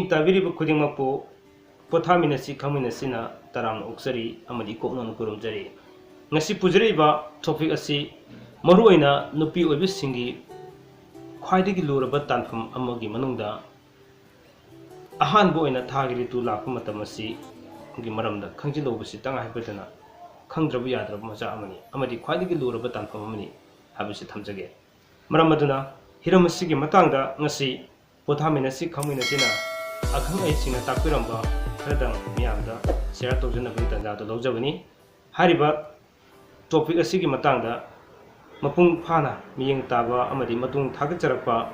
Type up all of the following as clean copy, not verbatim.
ꯃꯤꯌꯦꯡ ꯇꯥꯕꯤꯔꯤꯕ ꯈꯨꯗꯤꯡꯃꯛꯄꯨ ꯄꯣꯊꯥꯃꯤꯟꯅꯁꯤ ꯈꯪꯃꯤꯟꯅꯁꯤꯅ ꯇꯔꯥꯝꯅ ꯑꯣꯛꯆꯔꯤ ꯑꯃꯗꯤ ꯀꯣꯛꯅꯅ ꯈꯨꯔꯨꯝꯖꯔꯤ ꯉꯁꯤ ꯄꯨꯖꯔꯤꯕ ꯇꯣꯄꯤꯛ ꯑꯁꯤ ꯃꯔꯨꯑꯣꯏꯅ ꯅꯨꯄꯤ ꯑꯣꯏꯕꯤꯁꯤꯡꯒꯤ ꯈ꯭ꯋꯥꯏꯗꯒꯤ ꯂꯨꯔꯕ ꯇꯥꯟꯐꯝ ꯑꯃꯒꯤ ꯃꯅꯨꯡꯗ ꯑꯍꯥꯟꯕ ꯑꯣꯏꯅ ꯊꯥꯒꯤ ꯔꯤꯇꯨ ꯂꯥꯛꯄ ꯃꯇꯝ ꯑꯁꯤꯒꯤ ꯃꯔꯝꯗ ꯈꯪꯖꯤꯜꯍꯧꯕꯁꯤ ꯇꯉꯥꯏꯐꯗꯅ ꯈꯪꯗ꯭ꯔꯕ ꯌꯥꯗ꯭ꯔꯕ ꯃꯆꯥꯛ ꯑꯃꯅꯤ ꯑꯃꯗꯤ ꯈ꯭ꯋꯥꯏꯗꯒꯤ ꯂꯨꯔꯕ ꯇꯥꯟꯐꯝ ꯑꯃꯅꯤ ꯍꯥꯏꯕꯁꯤ ꯊꯝꯖꯒꯦ ꯃꯔꯝ ꯑꯗꯨꯅ ꯍꯤꯔꯝ ꯑꯁꯤꯒꯤ ꯃꯇꯥꯡꯗ ꯉꯁꯤ ꯄꯣꯊꯥꯃꯤꯟꯅꯁꯤ ꯈꯪꯃꯤꯟꯅꯁꯤꯅ ꯑꯈꯪ ꯑꯍꯩꯁꯤꯡꯅ ꯇꯥꯛꯄꯤꯔꯝꯕ ꯈꯔꯗꯪ ꯃꯤꯌꯥꯝꯗ ꯁꯦꯌꯔ ꯇꯧꯖꯅꯕꯒꯤ ꯇꯥꯟꯖꯥꯗꯨ ꯂꯧꯖꯕꯅꯤ ꯍꯥꯏꯔꯤꯕ ꯇꯣꯄꯤꯛ ꯑꯁꯤꯒꯤ ꯃꯇꯥꯡꯗ ꯃꯄꯨꯡ ꯐꯥꯅ ꯃꯤꯠꯌꯦꯡ ꯇꯥꯕ ꯑꯃꯗꯤ ꯃꯇꯨꯡ ꯊꯥꯒꯠꯆꯔꯛꯄ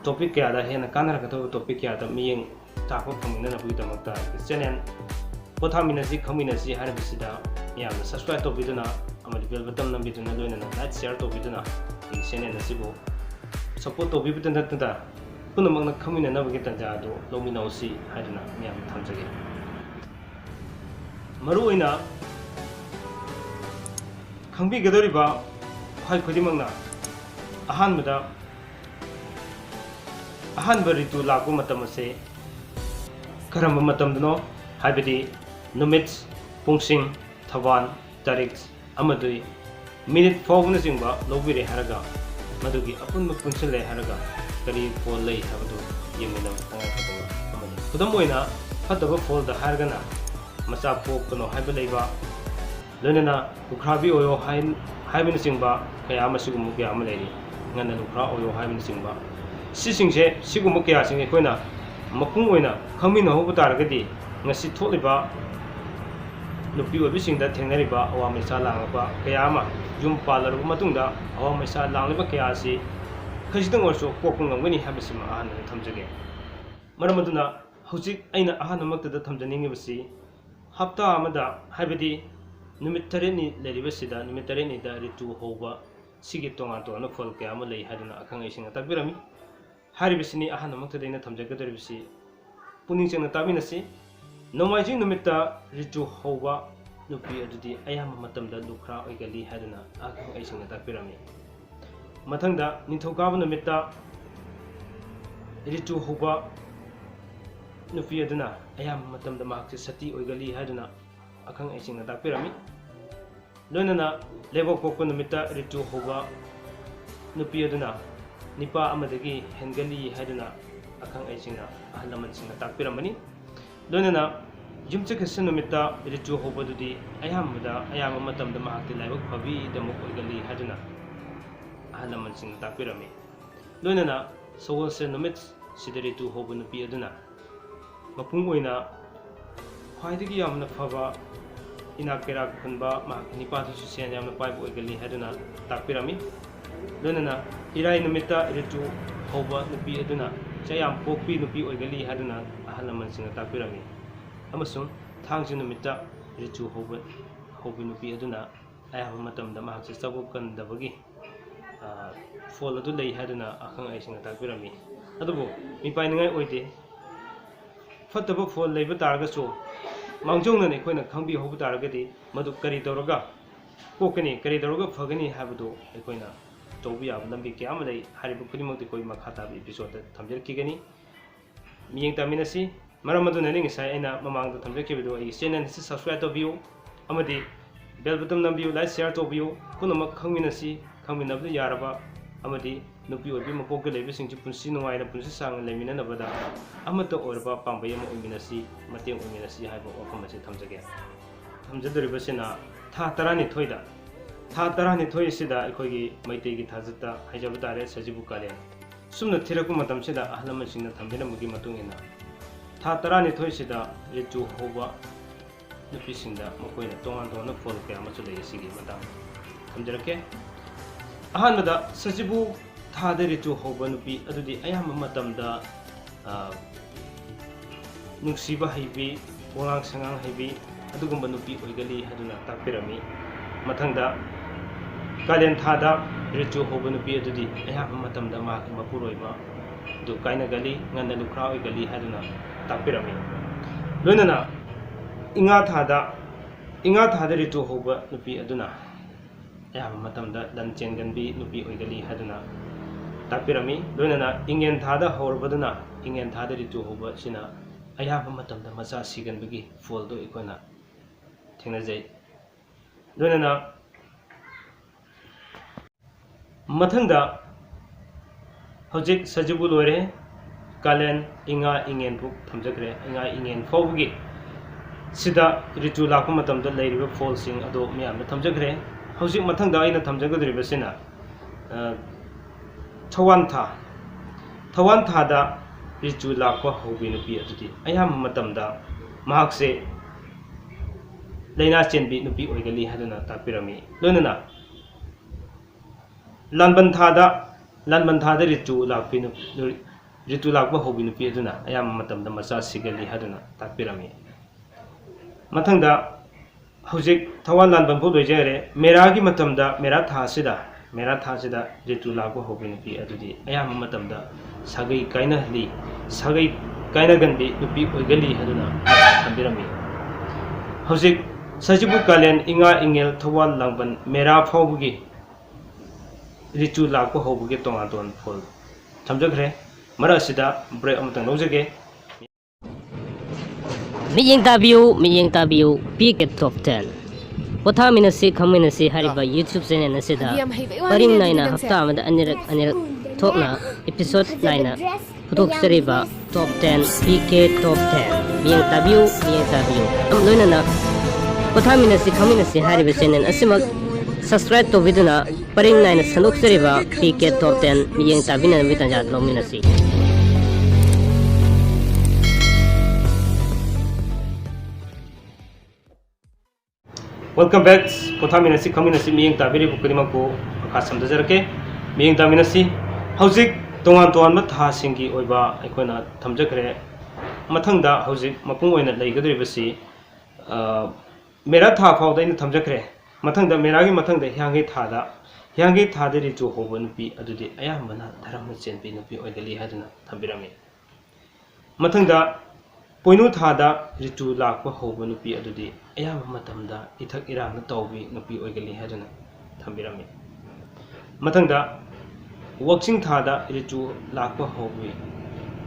ꯇꯣꯄꯤꯛ ꯀꯌꯥꯗ ꯍꯦꯟꯅ ꯀꯥꯟꯅꯔꯛꯀꯗꯕ ꯇꯣꯄꯤꯛ ꯀꯌꯥꯗ ꯃꯤꯠꯌꯦꯡ ꯇꯥꯛꯄ ꯐꯪꯃꯤꯟꯅꯅꯕꯒꯤꯗꯃꯛꯇ ꯆꯦꯅꯦꯜ ꯄꯣꯊꯥꯃꯤꯟꯅꯁꯤ ꯈꯪꯃꯤꯟꯅꯁꯤ ꯍꯥꯏꯔꯤꯕꯁꯤꯗ ꯃꯤꯌꯥꯝꯅ ꯁꯕꯁꯀ꯭ꯔꯥꯏꯕ ꯇꯧꯕꯤꯗꯨꯅ ꯑꯃꯗꯤ ꯕꯦꯜ ꯕꯇꯟ ꯅꯝꯕꯤꯗꯨꯅ ꯂꯣꯏꯅꯅ ꯂꯥꯏꯛ ꯁꯦꯌꯔ ꯇꯧꯕꯤꯗꯨꯅ ꯑꯩꯒꯤ ꯆꯦꯅꯦꯜ ꯑꯁꯤꯕꯨ ꯁꯄꯣꯔꯠ ꯇꯧꯕꯤꯕꯇ ꯅꯠꯇꯅ ꯄꯨꯝꯅꯃꯛꯅ ꯈꯪꯃꯤꯟꯅꯅꯕꯒꯤ ꯇꯥꯟꯖꯥ ꯑꯗꯨ ꯂꯧꯃꯤꯟꯅꯧꯁꯤ ꯍꯥꯏꯗꯨꯅ ꯃꯤꯌꯥꯝꯅ ꯊꯝꯖꯒꯦ ꯃꯔꯨꯑꯣꯏꯅ ꯈꯪꯕꯤꯒꯗꯧꯔꯤꯕ ꯈ꯭ꯋꯥꯏ ꯈꯨꯗꯤꯡꯃꯛꯅ ꯑꯍꯥꯟꯕ ꯔꯤꯇꯨ ꯂꯥꯛꯄ ꯃꯇꯝ ꯑꯁꯤ ꯀꯔꯝꯕ ꯃꯇꯝꯗꯅꯣ ꯍꯥꯏꯕꯗꯤ ꯅꯨꯃꯤꯠ ꯄꯨꯡꯁꯤꯡ ꯊꯧꯕꯥꯜ ꯇꯥꯔꯤꯛ ꯑꯃꯗꯤ ꯃꯤꯅꯤꯠ ꯐꯥꯎꯕꯅꯆꯤꯡꯕ ꯂꯧꯕꯤꯔꯦ ꯍꯥꯏꯔꯒ ꯃꯗꯨꯒꯤ ꯑꯄꯨꯟꯕ ꯄꯨꯟꯁꯤꯜꯂꯦ ꯍꯥꯏꯔꯒ ꯀꯔꯤ ꯐꯣꯜ ꯂꯩ ꯍꯥꯏꯕꯗꯨ ꯌꯦꯡꯃꯤꯟꯅꯕ ꯇꯉꯥꯏꯐꯗꯕ ꯑꯃꯅꯤ ꯈꯨꯗꯝ ꯑꯣꯏꯅ ꯐꯠꯇꯕ ꯐꯣꯜꯗ ꯍꯥꯏꯔꯒꯅ ꯃꯆꯥ ꯄꯣꯛꯀꯅꯣ ꯍꯥꯏꯕ ꯂꯩꯕ ꯂꯣꯏꯅꯅ ꯂꯨꯈ꯭ꯔꯥꯕꯤ ꯑꯣꯏꯌꯣ ꯍꯥꯏꯕꯅꯆꯤꯡꯕ ꯀꯌꯥ ꯑꯃ ꯁꯤꯒꯨꯝꯕ ꯀꯌꯥ ꯑꯃ ꯂꯩꯔꯤ ꯉꯟꯅ ꯂꯨꯈ꯭ꯔꯥ ꯑꯣꯏꯌꯣ ꯍꯥꯏꯕꯅꯆꯤꯡꯕ ꯁꯤꯒꯨꯝꯕ ꯀꯌꯥꯁꯤꯡ ꯑꯩꯈꯣꯏꯅ ꯃꯄꯨꯡ ꯑꯣꯏꯅ ꯈꯪꯃꯤꯟꯅꯍꯧꯕ ꯇꯥꯔꯒꯗꯤ ꯉꯁꯤ ꯊꯣꯛꯂꯤꯕ ꯅꯨꯄꯤ ꯑꯣꯏꯕꯤꯁꯤꯡꯗ ꯊꯦꯡꯅꯔꯤꯕ ꯑꯋꯥ ꯃꯩꯁꯥ ꯂꯥꯡꯂꯛꯄ ꯀꯌꯥ ꯑꯃ ꯌꯨꯝ ꯄꯥꯜꯂꯕ ꯃꯇꯨꯡꯗ ꯑꯋꯥ ꯃꯩꯁꯥ ꯂꯥꯡꯂꯤꯕ ꯀꯌꯥ ꯑꯁꯤ ꯈꯖꯤꯛꯇꯪ ꯑꯣꯏꯔꯁꯨ ꯀꯣꯛꯄ ꯉꯝꯒꯅꯤ ꯍꯥꯏꯕꯁꯤꯃ ꯑꯍꯥꯟꯕꯗ ꯊꯝꯖꯒꯦ ꯃꯔꯝ ꯑꯗꯨꯅ ꯍꯧꯖꯤꯛ ꯑꯩꯅ ꯑꯍꯥꯟꯕꯃꯛꯇꯗ ꯊꯝꯖꯅꯤꯡꯉꯤꯕꯁꯤ ꯍꯞꯇꯥ ꯑꯃꯗ ꯍꯥꯏꯕꯗꯤ ꯅꯨꯃꯤꯠ 8ꯅꯤ ꯂꯩꯔꯤꯕꯁꯤꯗ ꯅꯨꯃꯤꯠ 8ꯅꯤꯗ ꯔꯤꯇꯨ ꯍꯧꯕ ꯁꯤꯒꯤ ꯇꯣꯉꯥꯟ ꯇꯣꯉꯥꯟꯕ ꯐꯣꯜ ꯀꯌా ꯑꯃ ꯂꯩ ꯍꯥꯏꯗꯨꯅ ꯑꯈꯪ ꯑꯍꯩꯁꯤꯡꯅ ꯇꯥꯛꯄꯤꯔꯝꯃꯤ ꯍꯥꯏꯔꯤꯕꯁꯤꯅꯤ ꯑꯍꯥꯟꯕꯃꯛꯇꯗ ꯑꯩꯅ ꯊꯝꯖꯒꯗꯧꯔꯤꯕꯁꯤ ꯄꯨꯛꯅꯤꯡ ꯆꯪꯅ ꯇꯥꯃꯤꯟꯅꯁꯤ ꯅꯣꯡꯃꯥꯏꯖꯤꯡ ꯅꯨꯃꯤꯠꯇ ꯔꯤꯇꯨ ꯍꯧꯕ ꯅꯨꯄꯤ ꯑꯗꯨꯗꯤ ꯑꯌꯥꯝꯕ ꯃꯇꯝꯗ ꯂꯨꯈ꯭ꯔꯥ ꯑꯣꯏꯒꯜꯂꯤ ꯍꯥꯏꯗꯨꯅ ꯑꯈꯪ ꯑꯍꯩꯁꯤꯡꯅ ꯇꯥꯛꯄꯤꯔꯝꯃꯤ ꯃꯊꯪꯗ ꯅꯤꯡꯊꯧꯀꯥꯕ ꯅꯨꯃꯤꯠꯇ ꯔꯤꯇꯨ ꯍꯧꯕ ꯅꯨꯄꯤ ꯑꯗꯨꯅ ꯑꯌꯥꯝꯕ ꯃꯇꯝꯗ ꯃꯍꯥꯛꯁꯤ ꯁꯇꯤ ꯑꯣꯏꯒꯜꯂꯤ ꯍꯥꯏꯗꯨꯅ ꯑꯈꯪ ꯑꯍꯩꯁꯤꯡꯅ ꯇꯥꯛꯄꯤꯔꯝꯃꯤ ꯂꯣꯏꯅꯅ ꯂꯩꯕꯥꯛꯄꯣꯛꯄ ꯅꯨꯃꯤꯠꯇ ꯔꯤꯇꯨ ꯍꯧꯕ ꯅꯨꯄꯤ ꯑꯗꯨꯅ ꯅꯤꯄꯥ ꯑꯃꯗꯒꯤ ꯍꯦꯟꯒꯠꯂꯤ ꯍꯥꯏꯗꯨꯅ ꯑꯈꯪ ꯑꯍꯩꯁꯤꯡꯅ ꯑꯍꯜ ꯂꯃꯟꯁꯤꯡꯅ ꯇꯥꯛꯄꯤꯔꯝꯕꯅꯤ ꯂꯣꯏꯅꯅ ꯌꯨꯝꯁꯀꯩꯁ ꯅꯨꯃꯤꯠꯇ ꯔꯤꯇꯨ ꯍꯧꯕꯗꯨꯗꯤ ꯑꯌꯥꯝꯕ ꯃꯇꯝꯗ ꯃꯍꯥꯛꯇꯤ ꯂꯥꯏꯕꯛ ꯐꯕꯤꯗꯃꯛ ꯑꯣꯏꯒꯜꯂꯤ ꯍꯥꯏꯗꯨꯅ ꯑꯍꯜ ꯂꯃꯟꯁꯤꯡꯅ ꯇꯥꯛꯄꯤꯔꯝꯃꯤ ꯂꯣꯏꯅꯅ ꯁꯒꯣꯜꯁꯦꯟ ꯅꯨꯃꯤꯠ ꯁꯤꯗ ꯔꯤꯇꯨ ꯍꯧꯕ ꯅꯨꯄꯤ ꯑꯗꯨꯅ ꯃꯄꯨꯡ ꯑꯣꯏꯅ ꯈ꯭ꯋꯥꯏꯗꯒꯤ ꯌꯥꯝꯅ ꯐꯕ ꯏꯅꯥꯛ ꯀꯩꯔꯥꯛ ꯈꯨꯟꯕ ꯃꯍꯥꯛꯀꯤ ꯅꯤꯄꯥꯗꯨꯁꯨ ꯁꯦꯟ ꯌꯥꯝꯅ ꯄꯥꯏꯕ ꯑꯣꯏꯒꯜꯂꯤ ꯍꯥꯏꯗꯨꯅ ꯇꯥꯛꯄꯤꯔꯝꯃꯤ ꯂꯣꯏꯅꯅ ꯏꯔꯥꯏ ꯅꯨꯃꯤꯠꯇ ꯔꯤꯇꯨ ꯍꯧꯕ ꯅꯨꯄꯤ ꯑꯗꯨꯅ ꯆꯌꯥꯝ ꯄꯣꯛꯄꯤ ꯅꯨꯄꯤ ꯑꯣꯏꯒꯜꯂꯤ ꯍꯥꯏꯗꯨꯅ ꯑꯍꯜ ꯂꯃꯟꯁꯤꯡꯅ ꯇꯥꯛꯄꯤꯔꯝꯃꯤ ꯑꯃꯁꯨꯡ ꯊꯥꯡꯖ ꯅꯨꯃꯤꯠꯇ ꯔꯤꯇꯨ ꯍꯧꯕ ꯅꯨꯄꯤ ꯑꯗꯨꯅ ꯑꯌꯥꯝꯕ ꯃꯇꯝꯗ ꯃꯍꯥꯛꯁꯤ ꯆꯥꯎꯕ ꯀꯟꯗꯕꯒꯤ ꯐꯣꯜ ꯑꯗꯨ ꯂꯩ ꯍꯥꯏꯗꯨꯅ ꯑꯈꯪ ꯑꯍꯩꯁꯤꯡꯅ ꯇꯥꯛꯄꯤꯔꯝꯃꯤ ꯑꯗꯨꯕꯨ ꯃꯤꯄꯥꯏꯅꯤꯡꯉꯥꯏ ꯑꯣꯏꯗꯦ ꯐꯠꯇꯕ ꯐꯣꯜ ꯂꯩꯕ ꯇꯥꯔꯒꯁꯨ ꯃꯥꯡꯖꯧꯅꯅ ꯑꯩꯈꯣꯏꯅ ꯈꯪꯕꯤꯍꯧꯕ ꯇꯥꯔꯒꯗꯤ ꯃꯗꯨ ꯀꯔꯤ ꯇꯧꯔꯒ ꯀꯣꯛꯀꯅꯤ ꯀꯔꯤ ꯇꯧꯔꯒ ꯐꯒꯅꯤ ꯍꯥꯏꯕꯗꯨ ꯑꯩꯈꯣꯏꯅ ꯇꯧꯕ ꯌꯥꯕ ꯂꯝꯕꯤ ꯀꯌా ꯑꯃ ꯂꯩ ꯍꯥꯏꯔꯤꯕ ꯈꯨꯗꯤꯡꯃꯛꯇꯤ ꯑꯩꯈꯣꯏ ꯃꯈꯥ ꯇꯥꯕ ꯏꯄꯤꯁꯣꯗꯇ ꯊꯝꯖꯔꯛꯈꯤꯒꯅꯤ ꯃꯤꯠꯌꯦꯡ ꯇꯥꯃꯤꯟꯅꯁꯤ ꯃꯔꯝ ꯑꯗꯨꯅꯅꯤ ꯉꯁꯥꯏ ꯑꯩꯅ ꯃꯃꯥꯡꯗ ꯊꯝꯖꯈꯤꯕꯗꯨ ꯑꯩꯒꯤ ꯆꯦꯅꯦꯜ ꯑꯁꯤ ꯁꯕꯁꯀ꯭ꯔꯥꯏꯕ ꯇꯧꯕꯤꯌꯨ ꯑꯃꯗꯤ ꯕꯦꯜ ꯕꯇꯟ ꯅꯝꯕꯤꯌꯨ ꯂꯥꯏꯛ ꯁꯦꯌꯔ ꯇꯧꯕꯤꯌꯨ ꯄꯨꯝꯅꯃꯛ ꯈꯪꯃꯤꯟꯅꯁꯤ ꯈꯪꯃꯤꯟꯅꯕꯗ ꯌꯥꯔꯕ ꯑꯃꯗꯤ ꯅꯨꯄꯤ ꯑꯣꯏꯕꯤ ꯃꯄꯣꯛꯇ ꯂꯩꯕꯁꯤꯡꯁꯤ ꯄꯨꯟꯁꯤ ꯅꯨꯡꯉꯥꯏꯅ ꯄꯨꯟꯁꯤ ꯁꯥꯡꯅ ꯂꯩꯃꯤꯟꯅꯅꯕꯗ ꯑꯃꯠꯇ ꯑꯣꯏꯔꯕ ꯄꯥꯝꯕꯩ ꯑꯃ ꯑꯣꯏꯃꯤꯟꯅꯁꯤ ꯃꯇꯦꯡ ꯑꯣꯏꯃꯤꯟꯅꯁꯤ ꯍꯥꯏꯕ ꯋꯥꯐꯝ ꯑꯁꯤ ꯊꯝꯖꯒꯦ ꯊꯝꯖꯗꯧꯔꯤꯕꯁꯤꯅ ꯊꯥ 12ꯗ ꯊꯥ 12 ꯑꯁꯤꯗ ꯑꯩꯈꯣꯏꯒꯤ ꯃꯩꯇꯩꯒꯤ ꯊꯥꯖꯠꯇ ꯍꯥꯏꯖꯕ ꯇꯥꯔꯦ ꯁꯖꯤꯕꯨ ꯀꯥꯂꯦꯟ ꯁꯨꯝꯅ ꯊꯤꯔꯛꯄ ꯃꯇꯝꯁꯤꯗ ꯑꯍꯜ ꯂꯃꯟꯁꯤꯡꯅ ꯊꯝꯕꯤꯔꯝꯕꯒꯤ ꯃꯇꯨꯡ ꯏꯟꯅ ꯊꯥ 12ꯁꯤꯗ ꯔꯤꯇꯨ ꯍꯧꯕ ꯅꯨꯄꯤꯁꯤꯡꯗ ꯃꯈꯣꯏꯅ ꯇꯣꯉꯥꯟ ꯇꯣꯉꯥꯟꯕ ꯐꯣꯜ ꯀꯌꯥ ꯑꯃꯁꯨ ꯂꯩ ꯑꯁꯤꯒꯤ ꯃꯇꯥꯡꯗ ꯊꯝꯖꯔꯛꯀꯦ ꯑꯍꯥꯟꯕꯗ ꯁꯖꯤꯕꯨ ꯊꯥꯗ ꯔꯤꯇꯨ ꯍꯧꯕ ꯅꯨꯄꯤ ꯑꯗꯨꯗꯤ ꯑꯌꯥꯝꯕ ꯃꯇꯝꯗ ꯅꯨꯡꯁꯤꯕ ꯍꯩꯕꯤ ꯋꯥꯉꯥꯡ ꯁꯉꯥꯡ ꯍꯩꯕꯤ ꯑꯗꯨꯒꯨꯝꯕ ꯅꯨꯄꯤ ꯑꯣꯏꯒꯜꯂꯤ ꯍꯥꯏꯗꯨꯅ ꯇꯥꯛꯄꯤꯔꯝꯃꯤ ꯃꯊꯪꯗ ꯀꯥꯂꯦꯟ ꯊꯥꯗ ꯔꯤꯇꯨ ꯍꯧꯕ ꯅꯨꯄꯤ ꯑꯗꯨꯗꯤ ꯑꯌꯥꯝꯕ ꯃꯇꯝꯗ ꯃꯍꯥꯛꯀꯤ ꯃꯄꯨꯔꯣꯏꯕ ꯑꯗꯨ ꯀꯥꯏꯅꯒꯜꯂꯤ ꯉꯟꯅ ꯂꯨꯈ꯭ꯔꯥ ꯑꯣꯏꯒꯜꯂꯤ ꯍꯥꯏꯗꯨꯅ ꯇꯥꯛꯄꯤꯔꯝꯃꯤ ꯂꯣꯏꯅꯅ ꯏꯉꯥ ꯊꯥꯗ ꯔꯤꯇꯨ ꯍꯧꯕ ꯅꯨꯄꯤ ꯑꯗꯨꯅ ꯑꯌꯥꯝꯕ ꯃꯇꯝꯗ ꯂꯟ ꯆꯦꯟꯒꯟꯕꯤ ꯅꯨꯄꯤ ꯑꯣꯏꯒꯜꯂꯤ ꯍꯥꯏꯗꯨꯅ ꯇꯥꯛꯄꯤꯔꯝꯃꯤ ꯂꯣꯏꯅꯅ ꯏꯉꯦꯟ ꯊꯥꯗ ꯍꯧꯔꯕꯗꯨꯅ ꯏꯉꯦꯟ ꯊꯥꯗ ꯔꯤꯇꯨ ꯍꯧꯕ ꯑꯁꯤꯅ ꯑꯌꯥꯝꯕ ꯃꯇꯝꯗ ꯃꯆꯥ ꯁꯤꯒꯟꯕꯒꯤ ꯐꯣꯜꯗꯣ ꯑꯩꯈꯣꯏꯅ ꯊꯦꯡꯅꯖꯩ ꯂꯣꯏꯅꯅ ꯃꯊꯪꯗ ꯍꯧꯖꯤꯛ ꯁꯖꯤꯕꯨ ꯂꯣꯏꯔꯦ ꯀꯥꯂꯦꯟ ꯏꯉꯥ ꯏꯉꯦꯟ ꯐꯥꯎ ꯊꯝꯖꯈ꯭ꯔꯦ ꯏꯉꯥ ꯏꯉꯦꯟ ꯐꯥꯎꯕꯒꯤ ꯁꯤꯗ ꯔꯤꯇꯨ ꯂꯥꯛꯄ ꯃꯇꯝꯗ ꯂꯩꯔꯤꯕ ꯐꯣꯜꯁꯤꯡ ꯑꯗꯣ ꯃꯌꯥꯝꯅ ꯊꯝꯖꯈ꯭ꯔꯦ ꯍꯧꯖꯤꯛ ꯃꯊꯪꯗ ꯑꯩꯅ ꯊꯝꯖꯒꯗꯧꯔꯤꯕꯁꯤꯅ ꯊꯋꯥꯟ ꯊꯥꯗ ꯔꯤꯇꯨ ꯂꯥꯛꯄ ꯍꯧꯕꯤ ꯅꯨꯄꯤ ꯑꯗꯨꯗꯤ ꯑꯌꯥꯝꯕ ꯃꯇꯝꯗ ꯃꯍꯥꯛꯁꯦ ꯂꯩꯅꯥ ꯆꯦꯟꯕꯤ ꯅꯨꯄꯤ ꯑꯣꯏꯒꯜꯂꯤ ꯍꯥꯏꯗꯨꯅ ꯇꯥꯛꯄꯤꯔꯝꯃꯤ ꯂꯣꯏꯅꯅ ꯂꯥꯟꯕꯟ ꯊꯥꯗ ꯔꯤꯇꯨ ꯂꯥꯛꯄ ꯍꯧꯕꯤ ꯅꯨꯄꯤ ꯑꯗꯨꯅ ꯑꯌꯥꯝꯕ ꯃꯇꯝꯗ ꯃꯆꯥ ꯁꯤꯒꯜꯂꯤ ꯍꯥꯏꯗꯨꯅ ꯇꯥꯛꯄꯤꯔꯝꯃꯤ ꯃꯊꯪꯗ ꯍꯧꯖꯤꯛ ꯊꯋꯥꯟ ꯂꯥꯟꯕꯟ ꯐꯥꯎ ꯂꯣꯏꯖꯈ꯭ꯔꯦ ꯃꯦꯔꯥꯒꯤ ꯃꯇꯝꯗ ꯃꯦꯔꯥ ꯊꯥꯁꯤꯗ ꯔꯤꯇꯨ ꯂꯥꯛꯄ ꯍꯧꯕꯤ ꯅꯨꯄꯤ ꯑꯗꯨꯗꯤ ꯑꯌꯥꯝꯕ ꯃꯇꯝꯗ ꯁꯥꯒꯩ ꯀꯥꯏꯅꯒꯟꯕꯤ ꯅꯨꯄꯤ ꯑꯣꯏꯒꯜꯂꯤ ꯍꯥꯏꯗꯨꯅ ꯊꯝꯕꯤꯔꯝꯃꯤ ꯍꯧꯖꯤꯛ ꯁꯖꯤꯕꯨ ꯀꯥꯂꯦꯟ ꯏꯉꯥ ꯏꯉꯦꯜ ꯊꯧꯋꯥꯜ ꯂꯥꯡꯕꯟ ꯃꯦꯔꯥ ꯐꯥꯎꯕꯒꯤ ꯔꯤꯇꯨ ꯂꯥꯛꯄ ꯍꯧꯕꯒꯤ ꯇꯣꯉꯥꯟ ꯇꯣꯉꯥꯟꯕ ꯐꯣꯜ ꯊꯝꯖꯈ꯭ꯔꯦ ꯃꯔꯛ ꯑꯁꯤꯗ ꯕ꯭ꯔꯦꯛ ꯑꯃꯇꯪ ꯂꯧꯖꯒꯦ Miyeng tabiu, PK Top 10. Pothaminasi khaminasi hariba YouTube channel asida paring naina hafta amada anirak thokna episode 9 putok seriba Top 10 PK Top 10 miyeng tabiu amloina na pothaminasi khaminasi hariba channel asimak subscribe to viduna paring naina sanok seriba PK Top 10 miyeng tabina bitanja lominasi Welcome back. Pothaminasi khaminasi miyeng tabiri bukurimaku khasam dajarake miyeng taminasi hauzik tongan matha singi oiba aikoina thamjakre mathangda hauzik mapung oina leigadribasi mera tha phawda ina thamjakre mathangda meragi mathangda hyangi thada ritu hoba nupi adudi ayambana dharamna chenpi nupi oigali haduna thambirami mathangda poinu thada ritu lakpa hoba nupi adudi ayamba matamda ithak irana tawbi nupi oigali haduna thambirami mathangda wakching thada ritu lakpa hobi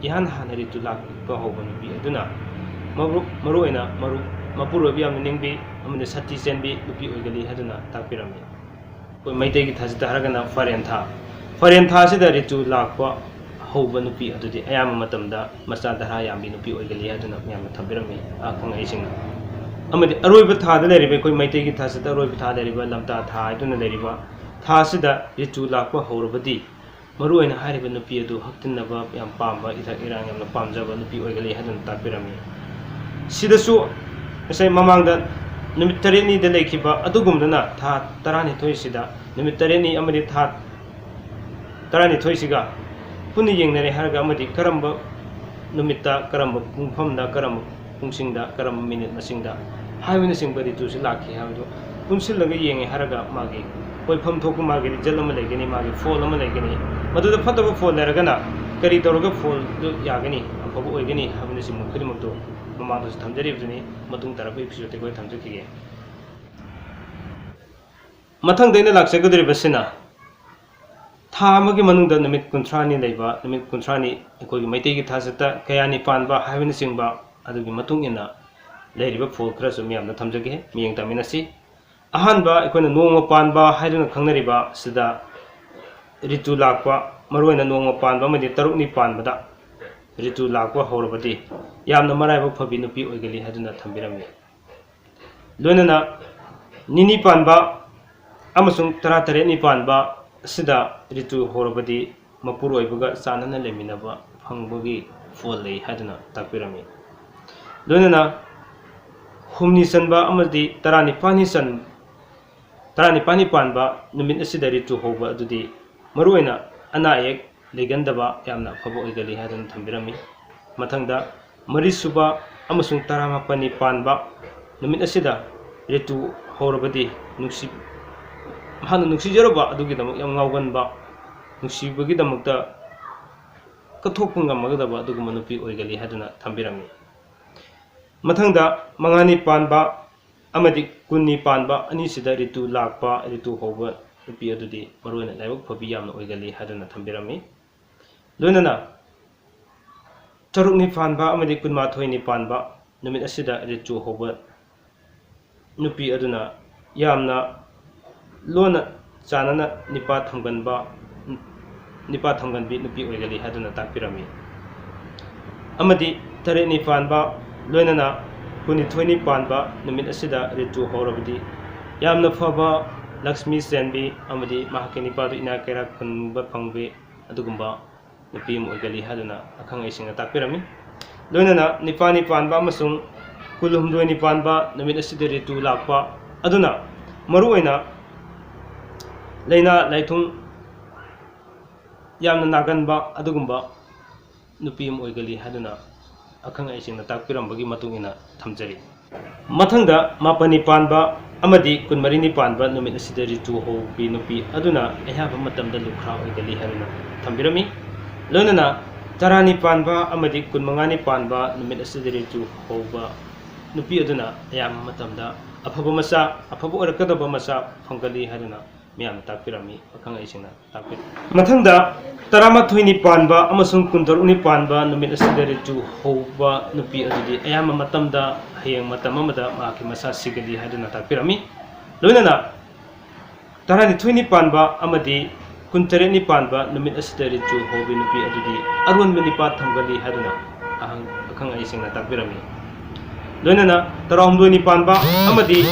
ihan hana ritu lakpa hoba nupi aduna maruina mapuro biyam ningbi amane sati senbi nupi oigali haduna takpirami koi maitegi thasita haragana faren tha sida ritu lakpa hoba nupi adudi ayama matamda macha dara yambi nupi oigali haduna myam thambirami akhangai sing amadi aroiba thada leribe koi maitegi thasita aroiba tha leriba lamta tha iduna leriba tha sida ritu lakpa horobadi maruina hariba nupi adu haktinaba yam pamba ithak irang yamna pamjaba nupi oigali haduna takpirami sidasu sai mamangda numit tareni de lekhiba adugumdana tha tarani thoisida numit tareni amadi tha tarani thoisiga puni yengnare harga amadi karamba numitta karamba pungphamda karamba pungsingda karamba minute masingda haibina singbadi tusi lakhi habdo punsilaga yenge harga magi koi pham thoku magi result ama legeni magi fall ama legeni maduda phataba fall leragana kari toroga fall du yagani afabu oigani habina simu khudimukto mamadu thamjaribduni matung taraba episode koi thamjakige mathang daina laksagadribasina tha amagi manungda numit kuntrani leiba numit kuntrani ekoi maitegi thasata kayani panba haibina singba adugi matung ina leiriba phol khara sum yamna thamjage miyeng taminasi ahanba ekoina nongma panba haiduna khangnariba sida ritu lakpa maroina nongma panba madi tarukni panbada ritu lakpa horobadi yamna maraiba phabi nupi oigali haduna thambirami loinana nini panba amasung taratare ni panba sida ritu horobadi mapuru oibaga chanana leminaba phangbagi phol lei haduna takpirami loinana humni sanba amadi tarani pani panba numit asida ritu hoba adudi maruina anaek legandaba yamna phabo oigali haduna thambirami mathangda marisuba amasung taramapani panba numit asida ritu horobadi nuksi hanu nuksi jaroba adugi damak yam ngauganba nuksi bagi damakta kathokpa ngamagadaba aduguma nupi oigali haduna thambirami mathangda mangani panba amadi kunni panba ani sida ritu lakpa ritu hoba nupi adudi maruina laibak phabi yamna oigali haduna thambirami loinana tarukni panba amadi kunmathoi panba numit asida ritu hoba nupi aduna yamna lona chanana nipa thamganbi nupi oigali haduna takpirami amadi tareni panba loinana kunithoi panba numit asida ritu horabdi yamna phaba lakshmi senbi amadi mahakini padu ina kera kunba phangbe adugumba nupi oigali haduna akhang aisingna takpirami loinana nipani panba amasung kulumdoi panba numit asida ritu lakpa aduna maruoina leina laithung yamna naganba adugumba nupi oigali haduna akhang aisingna takpirambagi matungina thamjari mathangda mapani panba amadi kunmarini panba numit asida ritu hobi nupi aduna ayaba matamda lukha oigali haduna thambirami loinana tarani panba amadi kunmangani panba numit asida ritu hoba nupi aduna ayaba matamda afaba masa afaba orakadaba masa phanggali haduna miyam takpirami akhang aisingna takpir mathangda taramathoi panba amasung kundaruni panba numit asida ritu hoba nupi adudi ayama matamda hayang matam amada maki masa sigali haduna takpirami loinana tarani thoi panba amadi kuntareni panba numit asida ritu hobi nupi adudi arwan menipa thamgali haduna akhang aisingna takpirami loinana taramdoi panba amadi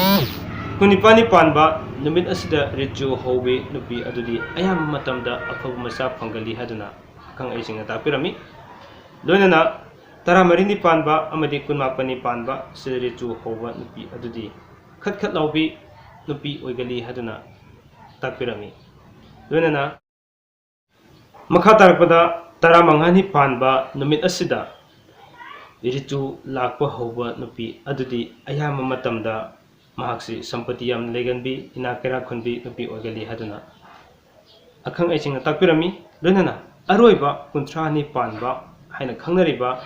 kunipani panba numit asida ritu hobi nupi adudi ayam matamda afaba masa phanggali haduna akhang aisingna takpirami loinana taramarini panba amadi kunmapani panba sida ritu hoba nupi adudi khat laubi nupi oigali haduna takpirami loinana makha tarakpada taramangani panba numit asida ritu lakpa hoba nupi adudi ayama matamda mahaksi sampati yam leganbi inakera khunbi nupi oigali haduna akhang aisingna takpirami loinana aroiba kuntrani panba haina khangnariba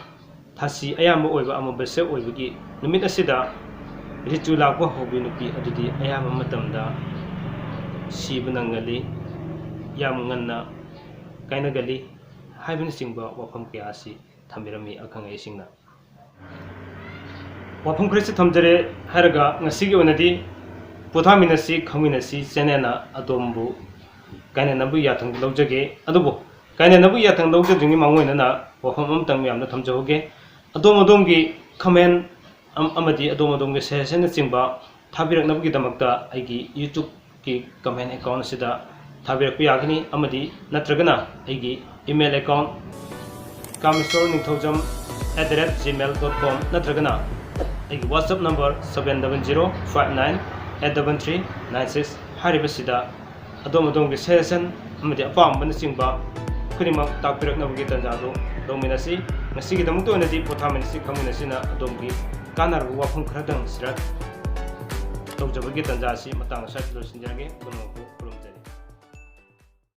thasi ayama oiba amabase oibagi numit asida ritu lakpa hobi nupi adudi ayama matamda sibanangali yam nganna kainagali haibin singba wafam kya asi thambirami akhang aisingna wafam krisi thamjare haraga ngasigi onadi pothaminasi khaminasi chenena adombu kainanabu yathang lawjage adubo kainanabu yathang lawjadungi mangoinana wafam amtang yamna thamjahoge adomgi comment amadi adomgi suggestion chingba thabiraknabugi damakta aigi youtube ki comment account sida thabirakpi yagini amadi natragana aigi email account kamsor@gmail.com natragana aigi whatsapp number 770598336 haribasida adomgi suggestion amadi apambana chingba khunimak takpiraknabugi tanjado dominasi ngasigi damakto onadi pothaminasi khaminasina adomgi kanar wafam khradang sirat tawjabagi tanjasi matang sa losinjage kunongku